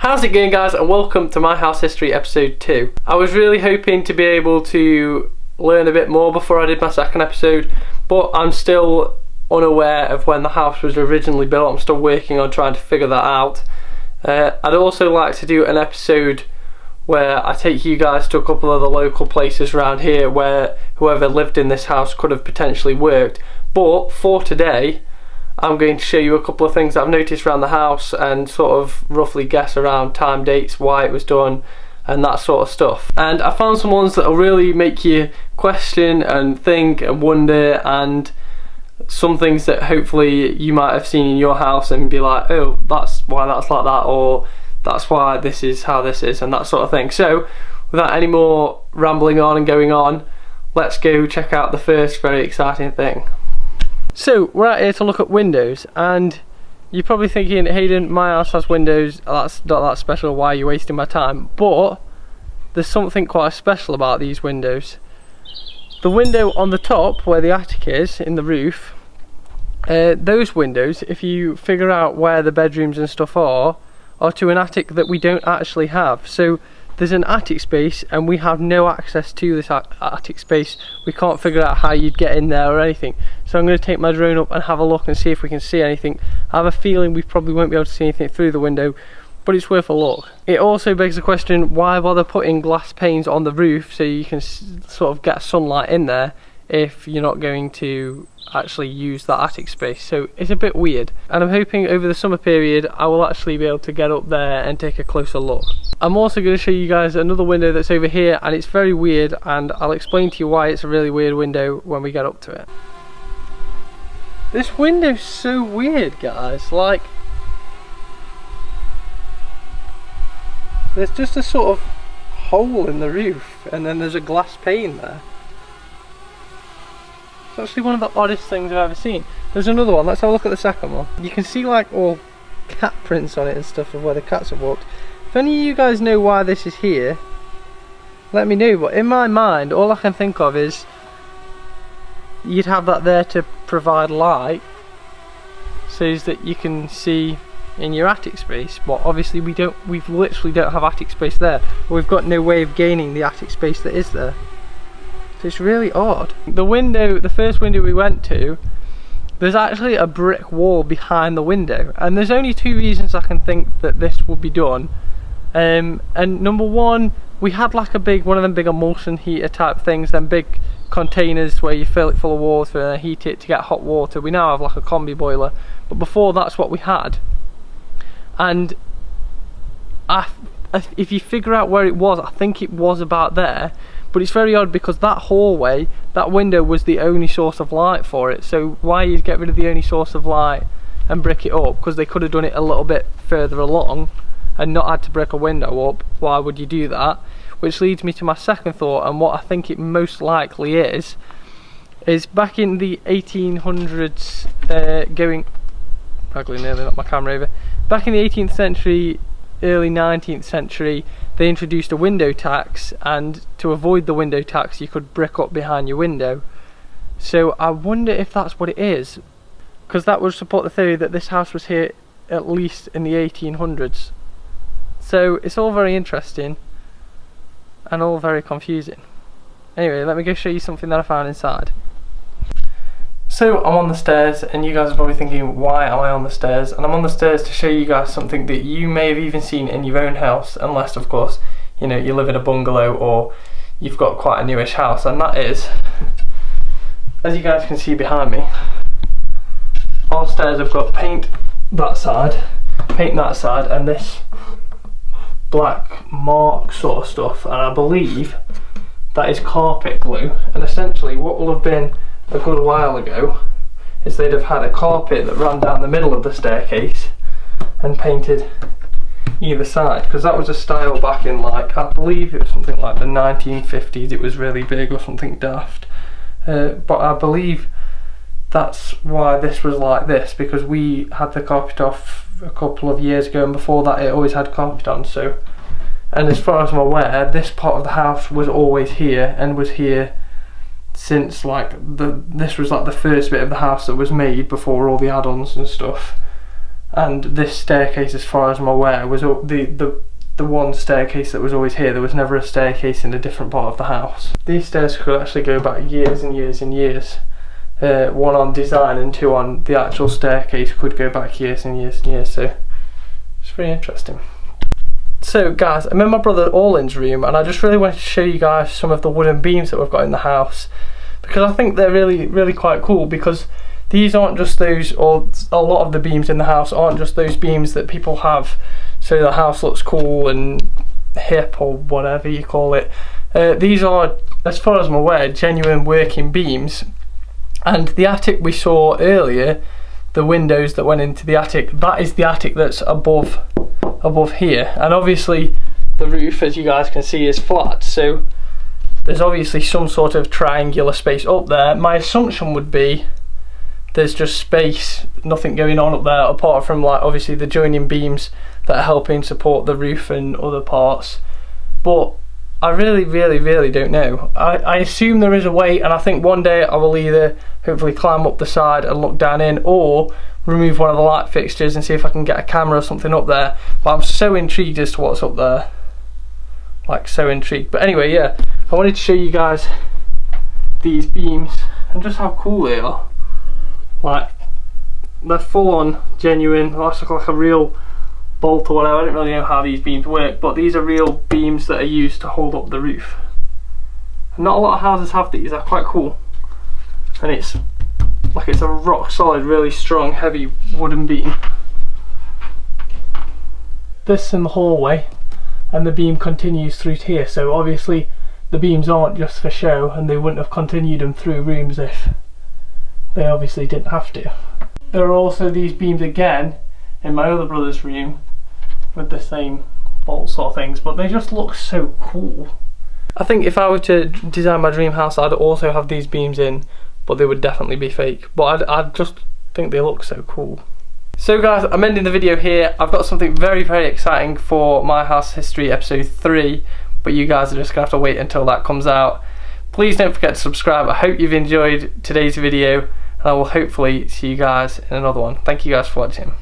How's it going, guys, and welcome to my house history episode 2. I was really hoping to be able to learn a bit more before I did my second episode, but I'm still unaware of when the house was originally built. I'm still working on trying to figure that out. I'd also like to do an episode where I take you guys to a couple of the local places around here where whoever lived in this house could have potentially worked. But for today, I'm going to show you a couple of things that I've noticed around the house and sort of roughly guess around time dates, why it was done, and that sort of stuff. And I found some ones that will really make you question and think and wonder, and some things that hopefully you might have seen in your house and be like, oh, that's why that's like that, or that's why this is how this is, and that sort of thing. So without any more rambling on and going on, let's go check out the first very exciting thing. So we're out here to look at windows, and you're probably thinking, Hayden, my house has windows, that's not that special, why are you wasting my time? But there's something quite special about these windows. The window on the top where the attic is, in the roof, those windows, if you figure out where the bedrooms and stuff are to an attic that we don't actually have. So there's an attic space and we have no access to this attic space. We can't figure out how you'd get in there or anything. So I'm going to take my drone up and have a look and see if we can see anything. I have a feeling we probably won't be able to see anything through the window, but it's worth a look. It also begs the question, why bother putting glass panes on the roof so you can sort of get sunlight in there if you're not going to actually use that attic space? So it's a bit weird, and I'm hoping over the summer period I will actually be able to get up there and take a closer look. I'm also going to show you guys another window that's over here, and it's very weird, and I'll explain to you why it's a really weird window when we get up to it. This window's so weird, guys. Like, there's just a sort of hole in the roof and then there's a glass pane there. It's actually one of the oddest things I've ever seen. There's another one, let's have a look at the second one. You can see like all cat prints on it and stuff of where the cats have walked. If any of you guys know why this is here, let me know. But in my mind, all I can think of is you'd have that there to provide light so that you can see in your attic space, but obviously we literally don't have attic space there. We've got no way of gaining the attic space that is there. So it's really odd. The first window we went to, there's actually a brick wall behind the window, and there's only two reasons I can think that this will be done. And number one, we had like a big one of them big emulsion heater type things, them big containers where you fill it full of water and then heat it to get hot water. We now have like a combi boiler, but before that's what we had. And if you figure out where it was, I think it was about there. But it's very odd because that hallway, that window was the only source of light for it. So why you'd get rid of the only source of light and brick it up? Because they could have done it a little bit further along and not had to brick a window up. Why would you do that? Which leads me to my second thought, and what I think it most likely is back in the 1800s, probably nearly knocked my camera over. Back in the 18th century, early 19th century, they introduced a window tax, and to avoid the window tax you could brick up behind your window. So I wonder if that's what it is, because that would support the theory that this house was here at least in the 1800s. So it's all very interesting and all very confusing. Anyway, let me go show you something that I found inside. So I'm on the stairs, and you guys are probably thinking, why am I on the stairs? And I'm on the stairs to show you guys something that you may have even seen in your own house, unless of course, you know, you live in a bungalow or you've got quite a newish house, and that is, as you guys can see behind me, our stairs have got paint that side, paint that side, and this black mark sort of stuff, and I believe that is carpet glue. And essentially what will have been a good while ago is they'd have had a carpet that ran down the middle of the staircase and painted either side, because that was a style back in, like, I believe it was something like the 1950s. It was really big or something daft, but I believe that's why this was like this, because we had the carpet off a couple of years ago, and before that it always had carpet on. So, and as far as I'm aware, this part of the house was always here and was here since this was like the first bit of the house that was made before all the add-ons and stuff. and this staircase, as far as I'm aware, was the one staircase that was always here. There was never a staircase in a different part of the house. These stairs could actually go back years and years and years. One on design and two on the actual staircase could go back years and years and years, so it's very interesting. So guys, I'm in my brother Orlin's room, and I just really wanted to show you guys some of the wooden beams that we've got in the house, because I think they're really quite cool, because these aren't just those, or a lot of the beams in the house aren't just those beams that people have so the house looks cool and hip, or whatever you call it. These are, as far as I'm aware, genuine working beams. And the attic we saw earlier, the windows that went into the attic, that is the attic that's above here. And obviously the roof, as you guys can see, is flat, so there's obviously some sort of triangular space up there. My assumption would be there's just space, nothing going on up there apart from, like, obviously the joining beams that are helping support the roof and other parts. But I really don't know. I assume there is a way, and I think one day I will either hopefully climb up the side and look down in, or remove one of the light fixtures and see if I can get a camera or something up there. But I'm so intrigued as to what's up there, like so intrigued. But anyway, yeah, I wanted to show you guys these beams and just how cool they are. Like, they're full on genuine, that's like a real bolt or whatever. I don't really know how these beams work, but these are real beams that are used to hold up the roof. And not a lot of houses have these. They're quite cool, and it's like it's a rock solid, really strong, heavy wooden beam. This in the hallway, and the beam continues through to here, so obviously the beams aren't just for show, and they wouldn't have continued them through rooms if they obviously didn't have to. There are also these beams again in my other brother's room with the same bolt sort of things, but they just look so cool. I think if I were to design my dream house, I'd also have these beams in, but they would definitely be fake. But I'd just think they look so cool. So guys, I'm ending the video here. I've got something very exciting for my House History episode 3, but you guys are just gonna have to wait until that comes out. Please don't forget to subscribe. I hope you've enjoyed today's video, and I will hopefully see you guys in another one. Thank you guys for watching.